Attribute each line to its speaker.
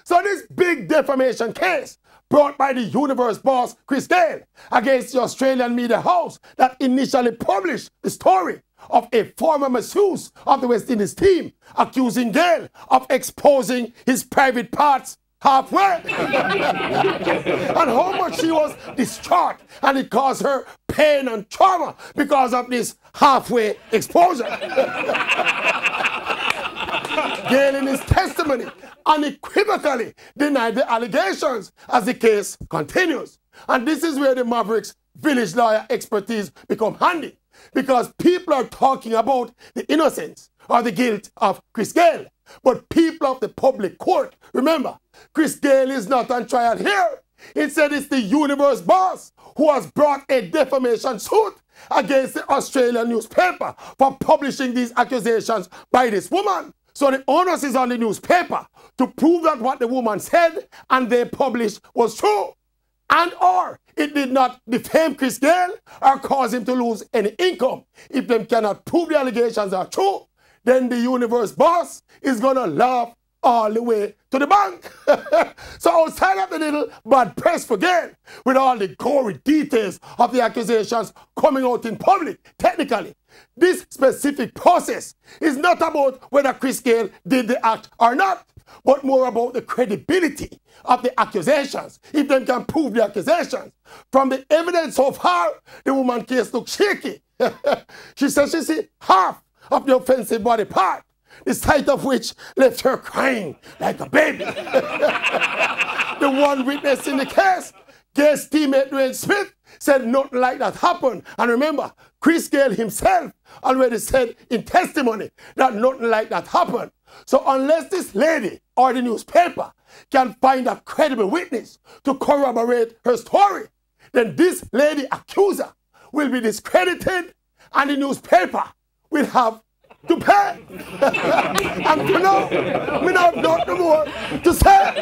Speaker 1: So this big defamation case brought by the Universe boss Chris Gayle against the Australian media house that initially published the story of a former masseuse of the West Indies team accusing Gayle of exposing his private parts halfway and how much she was distraught, and it caused her pain and trauma because of this halfway exposure. Gayle in his testimony unequivocally denied the allegations as the case continues. And this is where the Mavericks village lawyer expertise become handy, because people are talking about the innocence or the guilt of Chris Gayle, but people of the public court, remember, Chris Gayle is not on trial here. Instead, it's the Universe boss who has brought a defamation suit against the Australian newspaper for publishing these accusations by this woman. So the onus is on the newspaper to prove that what the woman said and they published was true, and or it did not defame Chris Gayle or cause him to lose any income. If they cannot prove the allegations are true, then the Universe boss is going to laugh all the way to the bank. So outside of the little bad press for Gayle, with all the gory details of the accusations coming out in public, technically, this specific process is not about whether Chris Gayle did the act or not, but more about the credibility of the accusations, if they can prove the accusations. From the evidence so far, the woman's case looks shaky. She says she see half of the offensive body part, the sight of which left her crying like a baby. The one witness in the case, Gayle's teammate Dwayne Smith, said nothing like that happened. And remember, Chris Gayle himself already said in testimony that nothing like that happened. So unless this lady or the newspaper can find a credible witness to corroborate her story, then this lady accuser will be discredited and the newspaper will have to pay. And you know, we have nothing more to say.